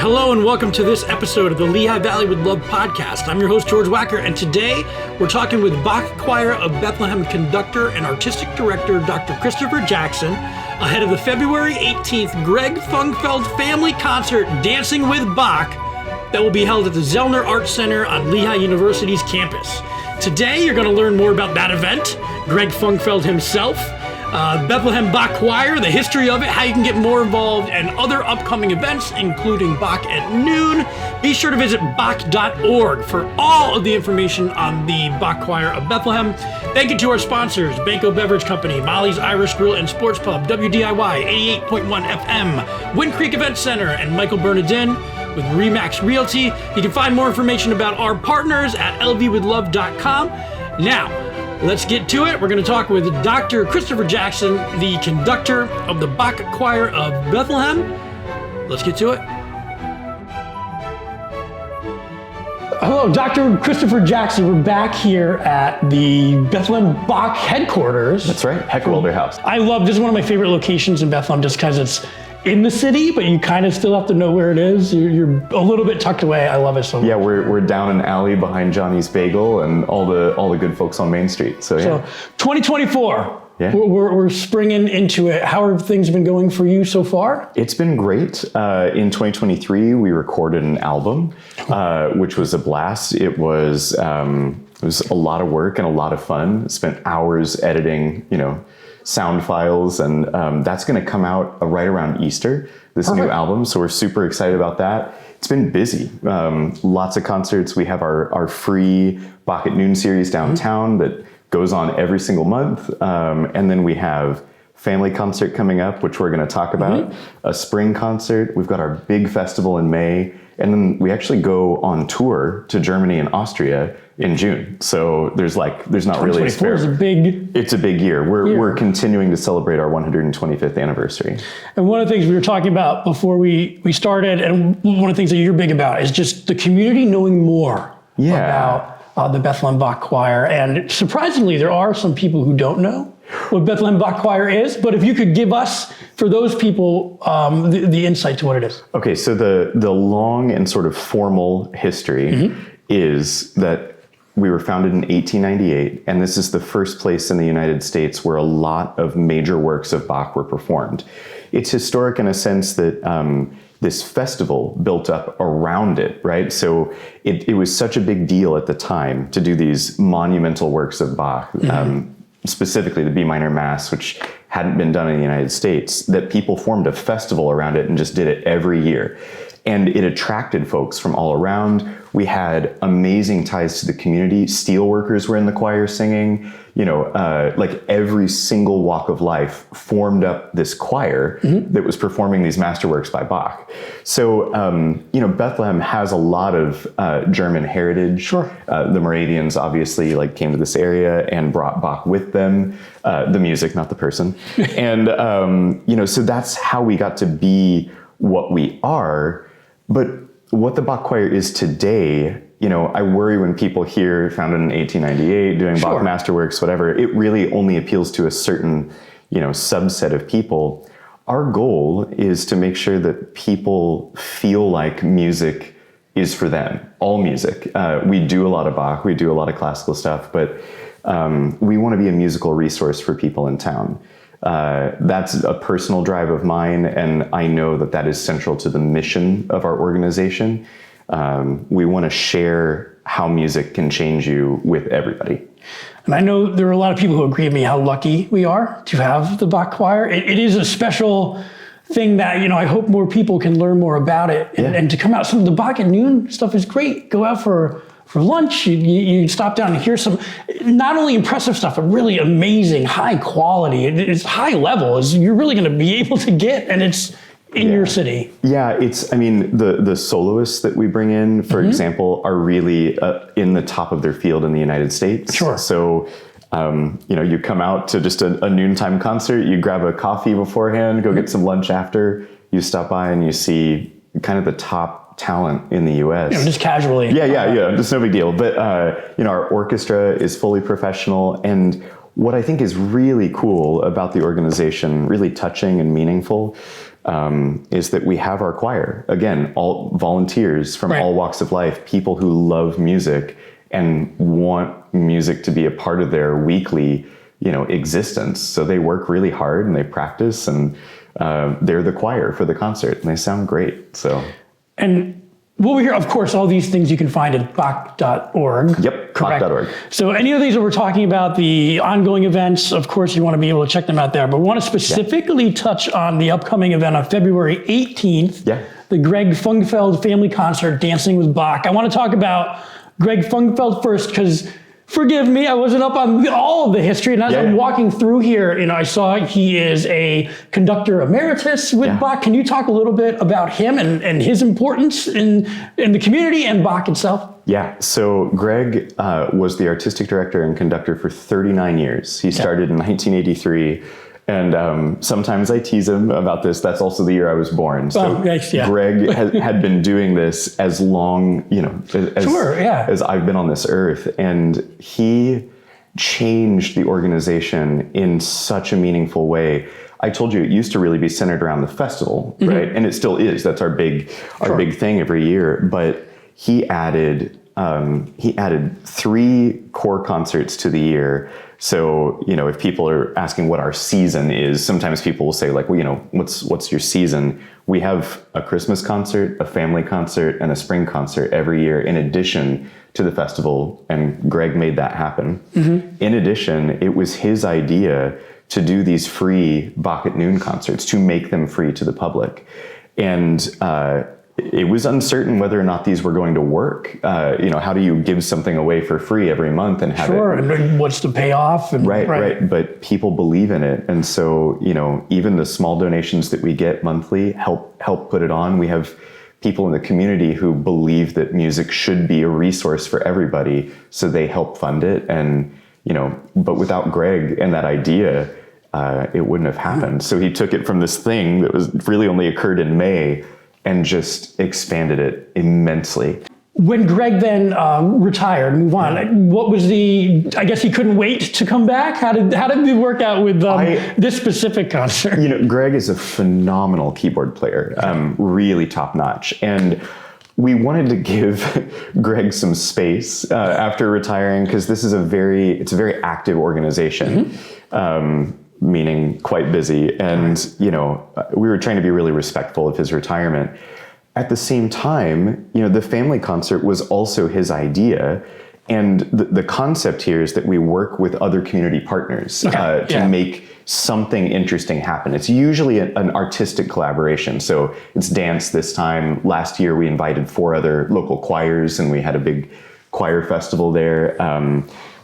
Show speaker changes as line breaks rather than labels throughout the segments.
Hello and welcome to this episode of the Lehigh Valley with Love podcast. I'm your host, George Wacker, and today we're talking with Bach Choir of Bethlehem Conductor and Artistic Director Dr. Christopher Jackson ahead of the February 18th Greg Funfgeld Family Concert Dancing with Bach that will be held at the Zoellner Art Center on Lehigh University's campus. Today you're going to learn more about that event, Greg Funfgeld himself, Bethlehem Bach Choir, the history of it, how you can get more involved, and other upcoming events, including Bach at Noon. Be sure to visit Bach.org for all of the information on the Bach Choir of Bethlehem. Thank you to our sponsors, Banco Beverage Company, Molly's Irish Grill and Sports Pub, WDIY 88.1 FM, Wind Creek Event Center, and Michael Bernardin with Remax Realty. You can find more information about our partners at lvwithlove.com. Now, let's get to it. We're going to talk with Dr. Christopher Jackson, the conductor of the Bach Choir of Bethlehem. Let's get to it. Hello, Dr. Christopher Jackson. We're back here at the Bethlehem Bach headquarters.
That's right, Heckewelder House.
I love, this is one of my favorite locations in Bethlehem just because it's in the city, but you kind of still have to know where it is. You're a little bit tucked away. I love it so much.
Yeah, we're down an alley behind Johnny's Bagel and all the good folks on Main Street. So
2024,
yeah.
we're springing into it. How have things been going for you so far?
It's been great. In 2023, we recorded an album, which was a blast. It was a lot of work and a lot of fun. Spent hours editing, sound files, and that's going to come out right around Easter, this
Perfect.
New album. So we're super excited about that. It's been busy. Lots of concerts. We have our free Bach at Noon series downtown that goes on every single month. And then we have family concert coming up, which we're going to talk about, a spring concert. We've got our big festival in May. And then we actually go on tour to Germany and Austria in June. So there's not really a spare. It's a big year. We're continuing to celebrate our 125th anniversary.
And one of the things we were talking about before we started, and one of the things that you're big about is just the community knowing more about the Bethlehem Bach Choir. And surprisingly, there are some people who don't know what Bethlehem Bach Choir is, but if you could give us, for those people, the insight to what it is.
Okay, so the long and sort of formal history is that we were founded in 1898, and this is the first place in the United States where a lot of major works of Bach were performed. It's historic in a sense that this festival built up around it, right? So it was such a big deal at the time to do these monumental works of Bach, specifically the B minor Mass, which hadn't been done in the United States, that people formed a festival around it and just did it every year. And it attracted folks from all around. We had amazing ties to the community. Steelworkers were in the choir singing. Like every single walk of life formed up this choir that was performing these masterworks by Bach. So, Bethlehem has a lot of German heritage.
Sure.
The Moravians obviously came to this area and brought Bach with them. The music, not the person. And, so that's how we got to be what we are. But what the Bach Choir is today, I worry when people hear founded in 1898, doing Bach masterworks, whatever, it really only appeals to a certain, subset of people. Our goal is to make sure that people feel like music is for them, all music. We do a lot of Bach, we do a lot of classical stuff, but we want to be a musical resource for people in town. That's a personal drive of mine, and I know that is central to the mission of our organization. We want to share how music can change you with everybody.
And I know there are a lot of people who agree with me how lucky we are to have the Bach Choir. It is a special thing that, I hope more people can learn more about it and to come out. Some of the Bach at Noon stuff is great. Go out for lunch, you stop down and hear some not only impressive stuff, but really amazing, high quality. It's high level. You're really going to be able to get, and it's in your city. Yeah,
the soloists that we bring in, for example, are really in the top of their field in the United States.
Sure.
So, you come out to just a noontime concert, you grab a coffee beforehand, go get some lunch after, you stop by and you see kind of the top talent in the U.S.
Just casually.
Yeah. Just no big deal. But, our orchestra is fully professional. And what I think is really cool about the organization, really touching and meaningful, is that we have our choir. Again, all volunteers from
Right.
all walks of life, people who love music and want music to be a part of their weekly, existence. So they work really hard and they practice, and they're the choir for the concert, and they sound great. So.
And what we hear, of course, all these things you can find at Bach.org.
Yep,
correct?
Bach.org.
So any of these that we're talking about, the ongoing events, of course, you want to be able to check them out there. But we want to specifically touch on the upcoming event on February 18th, the Greg Funfgeld Family Concert, Dancing with Bach. I want to talk about Greg Funfgeld first, because forgive me, I wasn't up on all of the history. And as I'm walking through here, I saw he is a conductor emeritus with Bach. Can you talk a little bit about him and his importance in the community and Bach itself?
Yeah, so Greg was the artistic director and conductor for 39 years. He started in 1983. And sometimes I tease him about this. That's also the year I was born. So Greg had been doing this as long, as I've been on this earth. And he changed the organization in such a meaningful way. I told you it used to really be centered around the festival, right? And it still is. That's our big thing every year. But he added 3 core concerts to the year. So, if people are asking what our season is, sometimes people will say, like, well, what's your season? We have a Christmas concert, a family concert, and a spring concert every year in addition to the festival, and Greg made that happen. In addition, it was his idea to do these free Bach at Noon concerts, to make them free to the public. And it was uncertain whether or not these were going to work. How do you give something away for free every month and have
and what's the payoff? And,
right. But people believe in it. And so, even the small donations that we get monthly help put it on. We have people in the community who believe that music should be a resource for everybody, so they help fund it. And, but without Greg and that idea, it wouldn't have happened. So he took it from this thing that was really only occurred in May and just expanded it immensely.
When Greg then retired, move on, what was I guess he couldn't wait to come back? How did it work out with this specific concert?
Greg is a phenomenal keyboard player, really top notch. And we wanted to give Greg some space after retiring, because this is a very active organization. Meaning quite busy. And, we were trying to be really respectful of his retirement. At the same time, the family concert was also his idea. And the concept here is that we work with other community partners to make something interesting happen. It's usually an artistic collaboration. So it's dance this time. Last year, we invited 4 other local choirs, and we had a big choir festival there.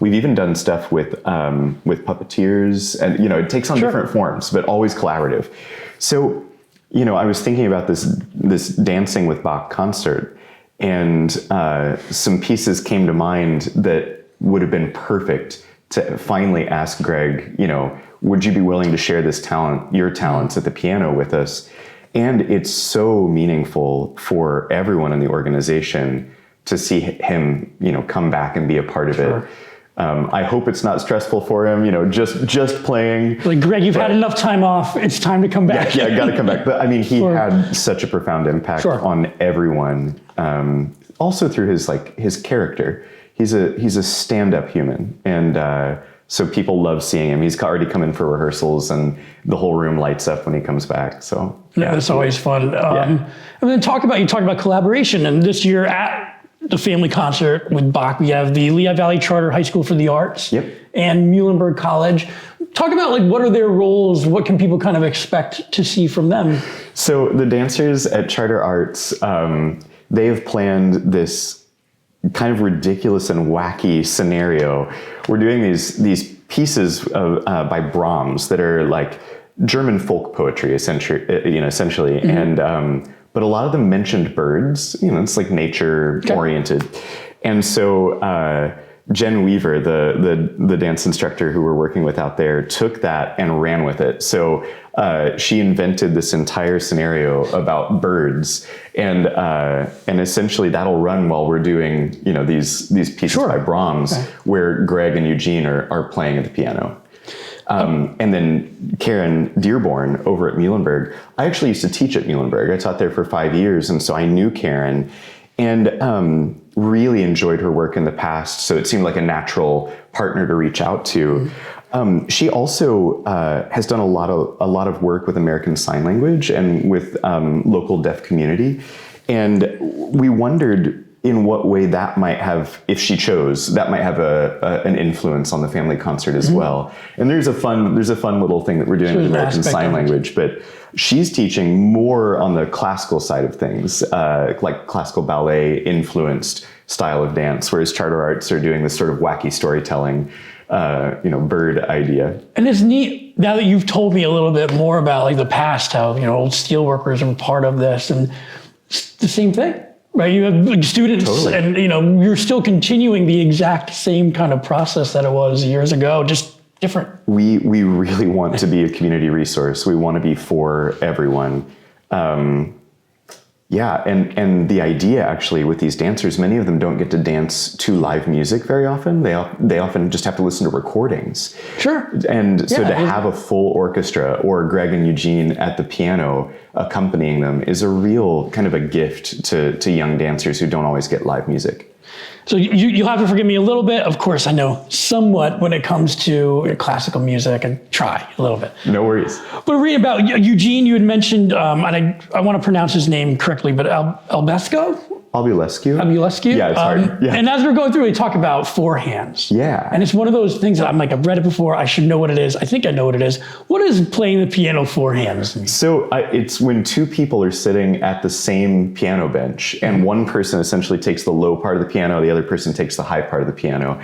We've even done stuff with puppeteers, and it takes on different forms, but always collaborative. So, I was thinking about this Dancing with Bach concert, and some pieces came to mind that would have been perfect to finally ask Greg, would you be willing to share your talents at the piano with us? And it's so meaningful for everyone in the organization to see him, come back and be a part of it. I hope it's not stressful for him, just playing.
Like, Greg, you've had enough time off. It's time to come back.
Yeah, got to come back. But I mean, he had such a profound impact on everyone. Also through his character. He's a stand-up human, and so people love seeing him. He's already come in for rehearsals, and the whole room lights up when he comes back. So
that's always fun. And then you talked about collaboration, and this year at the family concert with Bach, we have the Lehigh Valley Charter High School for the Arts and Muhlenberg College. Talk about what are their roles? What can people kind of expect to see from them?
So the dancers at Charter Arts, they have planned this kind of ridiculous and wacky scenario. We're doing these pieces by Brahms that are like German folk poetry, essentially, and but a lot of them mentioned birds. It's like nature oriented, and so Jen Weaver, the dance instructor who we're working with out there, took that and ran with it. So she invented this entire scenario about birds, and essentially that'll run while we're doing these pieces by Brahms, where Greg and Eugene are playing at the piano. And then Karen Dearborn over at Muhlenberg. I actually used to teach at Muhlenberg. I taught there for 5 years, and so I knew Karen and really enjoyed her work in the past. So it seemed like a natural partner to reach out to. She also has done a lot of work with American Sign Language and with local deaf community. And we wondered in what way that might have, if she chose, that might have an influence on the family concert as well. And there's a fun little thing that we're doing with American Sign Language, but she's teaching more on the classical side of things, like classical ballet influenced style of dance, whereas charter arts are doing this sort of wacky storytelling, bird idea.
And it's neat now that you've told me a little bit more about like the past, how, old steelworkers are part of this, and it's the same thing. Right, you have students, totally. And you're still continuing the exact same kind of process that it was years ago, just different.
We really want to be a community resource. We want to be for everyone. And the idea actually with these dancers, many of them don't get to dance to live music very often. They often just have to listen to recordings.
Sure.
And so to have a full orchestra or Greg and Eugene at the piano accompanying them is a real kind of a gift to young dancers who don't always get live music.
So you'll have to forgive me a little bit. Of course, I know somewhat when it comes to classical music, and try a little bit.
No worries.
But read about Eugene, you had mentioned, and I want to pronounce his name correctly, but Albesco?
Albulescu? Yeah, it's hard. Yeah.
And as we're going through, we talk about four hands.
Yeah.
And it's one of those things that I've read it before. I should know what it is. I think I know what it is. What is playing the piano four hands mean?
So it's when two people are sitting at the same piano bench and one person essentially takes the low part of the piano, the other person takes the high part of the piano.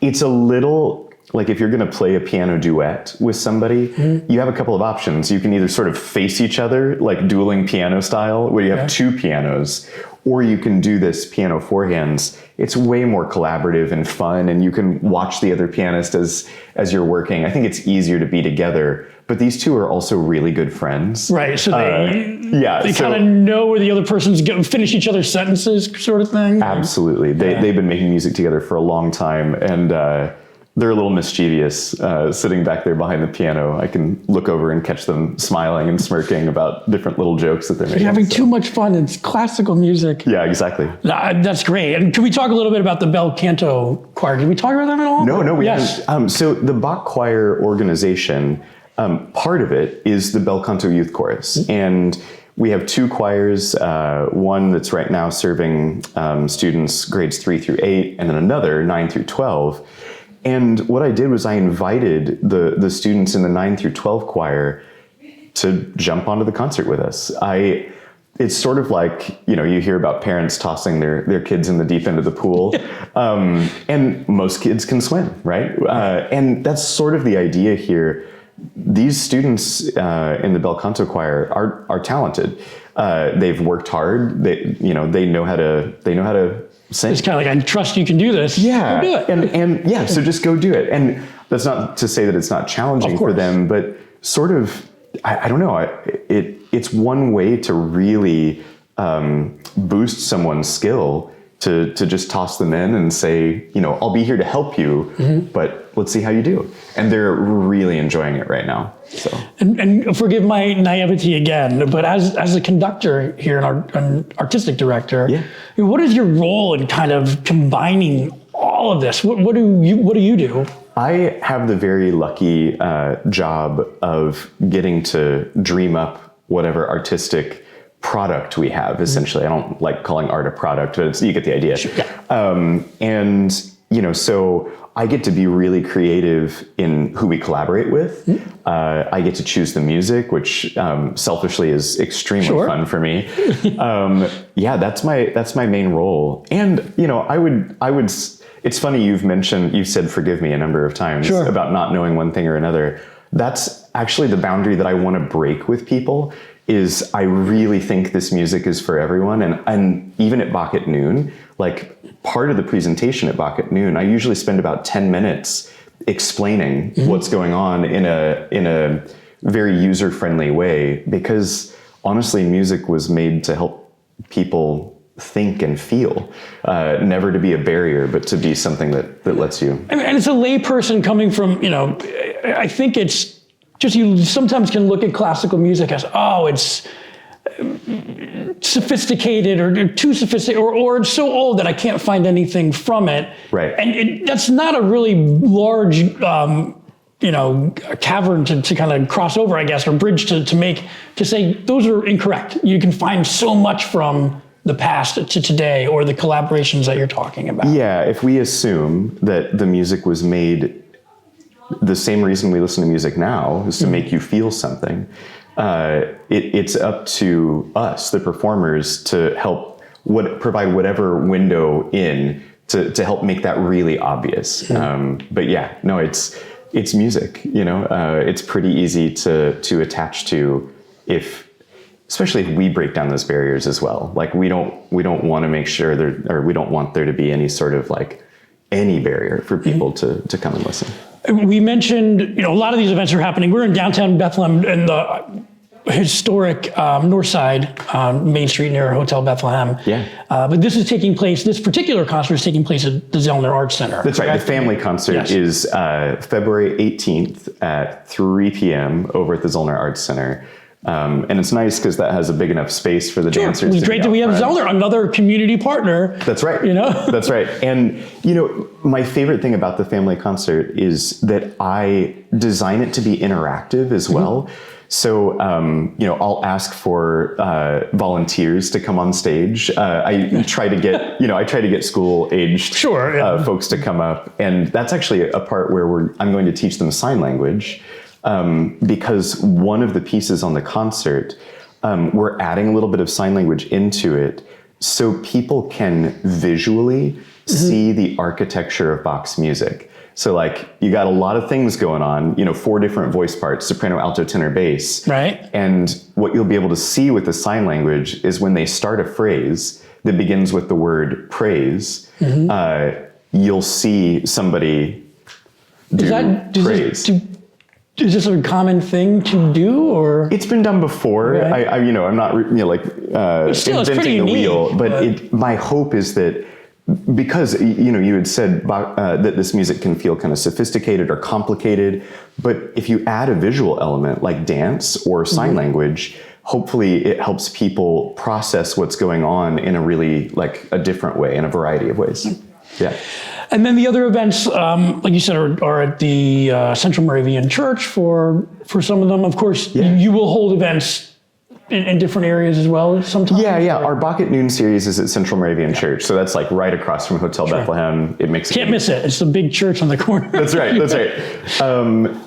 It's a little like if you're going to play a piano duet with somebody, you have a couple of options. You can either sort of face each other, like dueling piano style, where you have two pianos, or you can do this piano four hands. It's way more collaborative and fun, and you can watch the other pianist as you're working. I think it's easier to be together, but these two are also really good friends.
Right, so they kind of know where the other person's going, finish each other's sentences sort of thing?
Absolutely. They've been making music together for a long time, and they're a little mischievous sitting back there behind the piano. I can look over and catch them smiling and smirking about different little jokes that they're making.
You're having too much fun. It's classical music.
Yeah, exactly.
That's great. And can we talk a little bit about the Bel Canto Choir? Did we talk about them at all?
No, we haven't. So the Bach Choir organization, part of it is the Bel Canto Youth Chorus. And we have two choirs, one that's right now serving students grades 3 through 8, and then another 9 through 12. And what I did was I invited the students in the 9 through 12 choir to jump onto the concert with us. It's sort of like, you hear about parents tossing their kids in the deep end of the pool, and most kids can swim, right? And that's sort of the idea here. These students in the Bel Canto choir are talented. They've worked hard. They know how to sing.
It's kind of like, I trust you can do this.
Yeah.
Go do it.
And so just go do it. And that's not to say that it's not challenging for them, but sort of, I don't know, it's one way to really boost someone's skill to just toss them in and say, I'll be here to help you, but let's see how you do. And they're really enjoying it right now. So.
And forgive my naivety again, but as a conductor here and an artistic director, what is your role in kind of combining all of this? What do you do?
I have the very lucky job of getting to dream up whatever artistic product we have, essentially. I don't like calling art a product, but you get the idea.
Sure, yeah.
So I get to be really creative in who we collaborate with. I get to choose the music, which selfishly is extremely fun for me. That's my main role. And I would. It's funny you've said forgive me a number of times about not knowing one thing or another. That's actually the boundary that I want to break with people. Is I really think this music is for everyone, and even at Bach at Noon, like part of the presentation at Bach at Noon, I usually spend about 10 minutes explaining what's going on in a very user-friendly way, because honestly, music was made to help people think and feel, never to be a barrier, but to be something that lets you.
And it's a layperson coming from, I think it's just, you sometimes can look at classical music as, oh, it's sophisticated or too sophisticated, or it's so old that I can't find anything from it.
Right.
And that's not a really large, cavern to kind of cross over, I guess, or bridge to say those are incorrect. You can find so much from the past to today, or the collaborations that you're talking about.
Yeah, if we assume that the music was made, the same reason we listen to music now is to make you feel something, it's up to us, the performers, to help provide whatever window in to help make that really obvious. But yeah, no, it's music. It's pretty easy to attach to, especially if we break down those barriers as well. Like we don't want to make sure we don't want there to be any sort of like any barrier for people to come and listen.
We mentioned, a lot of these events are happening. We're in downtown Bethlehem in the historic north side, Main Street near Hotel Bethlehem.
Yeah.
But this particular concert is taking place at the Zoellner Art Center.
That's right. The family concert is February 18th at 3 p.m. over at the Zoellner Art Center. And it's nice because that has a big enough space for the dancers.
It's great that we have Zoellner, another community partner.
That's right. That's right. And, my favorite thing about the family concert is that I design it to be interactive as well. So, I'll ask for volunteers to come on stage. I try to get school-aged folks to come up. And that's actually a part where I'm going to teach them sign language. Because one of the pieces on the concert, we're adding a little bit of sign language into it so people can visually see the architecture of Bach's music. So like you got a lot of things going on, 4 different voice parts, soprano, alto, tenor, bass.
Right.
And what you'll be able to see with the sign language is when they start a phrase that begins with the word praise, you'll see somebody do praise.
Is this a common thing to do, or?
It's been done before.
Right.
I'm not inventing the wheel, but my hope is that because you had said that this music can feel kind of sophisticated or complicated, but if you add a visual element like dance or sign language, hopefully it helps people process what's going on in a really like a different way, in a variety of ways. Yeah.
And then the other events, like you said, are at the Central Moravian Church for some of them. Of course, you will hold events in different areas as well sometimes.
Yeah. Our Bach at Noon series is at Central Moravian Church. So that's like right across from Hotel Bethlehem. It makes
Can't miss it. It's the big church on the corner.
That's right.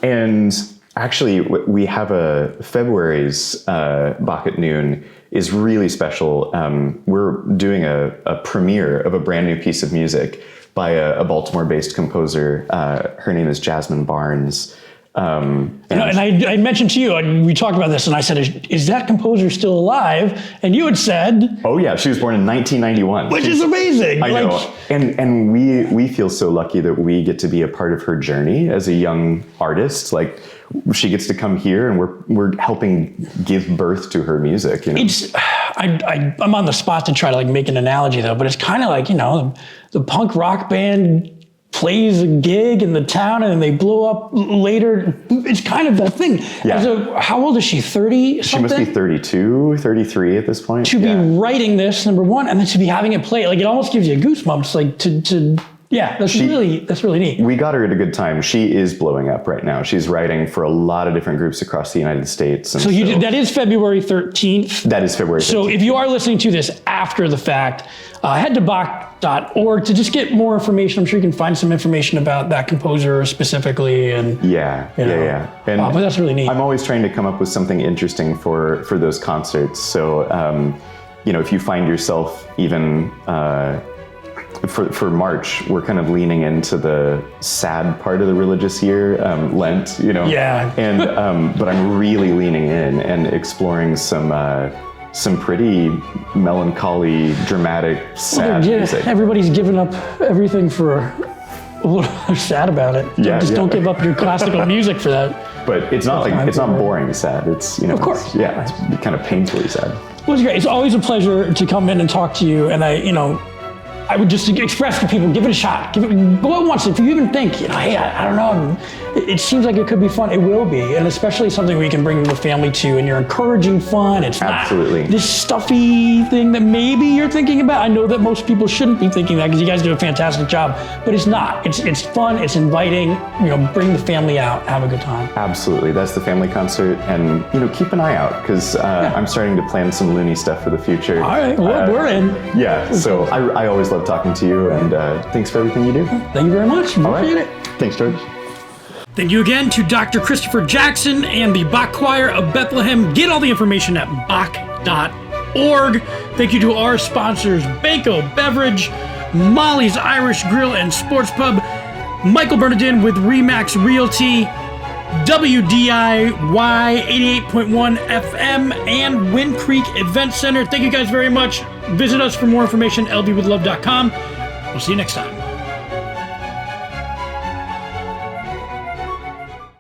And actually, we have February's Bach at Noon is really special. We're doing a premiere of a brand new piece of music by a Baltimore-based composer. Her name is Jasmine Barnes. And
I mentioned to you, we talked about this, and I said, is that composer still alive? And you had said...
Oh yeah, she was born in 1991.
Which is amazing.
I know. And we feel so lucky that we get to be a part of her journey as a young artist. Like, she gets to come here, and we're helping give birth to her music. I'm on the spot to try to like make an analogy though, but it's kind of like, the punk rock band plays a gig in the town and then they blow up later. It's kind of that thing. Yeah.
How old is she? 30 something?
She must be 32, 33 at this point.
To be writing this, number one, and then to be having it play, like it almost gives you goosebumps, like that's really neat.
We got her at a good time. She is blowing up right now. She's writing for a lot of different groups across the United States. And
that is February 13th.
That is February 13th.
So if you are listening to this after the fact, head to Bach.org to just get more information. I'm sure you can find some information about that composer specifically. And
yeah. And
but that's really neat.
I'm always trying to come up with something interesting for those concerts. So, if you find yourself even... For March, we're kind of leaning into the sad part of the religious year, Lent,
Yeah.
And but I'm really leaning in and exploring some pretty melancholy, dramatic, sad music.
Everybody's given up everything for a little sad about it.
Yeah,
Don't give up your classical music for that.
But it's not it's not boring sad. It's,
of course.
It's kind of painfully sad.
Well, it's great. It's always a pleasure to come in and talk to you. And I would just express to people, give it a shot. Go out once. If you even think, hey, I don't know, it seems like it could be fun. It will be, and especially something where you can bring the family to, and you're encouraging fun. It's
absolutely
not this stuffy thing that maybe you're thinking about. I know that most people shouldn't be thinking that because you guys do a fantastic job, but it's not. It's fun. It's inviting. Bring the family out, have a good time.
Absolutely, that's the family concert, and keep an eye out because I'm starting to plan some loony stuff for the future.
All right, we're in.
Yeah, so I always love talking to you, and thanks for everything you do.
Thank you very much. Appreciate it.
Thanks, George.
Thank you again to Dr. Christopher Jackson and the Bach Choir of Bethlehem. Get all the information at bach.org. Thank you to our sponsors, Banco Beverage, Molly's Irish Grill and Sports Pub, Michael Bernardin with Remax Realty, WDIY 88.1 FM, and Wind Creek Event Center. Thank you guys very much. Visit us for more information, ldwithlove.com. We'll see you next time.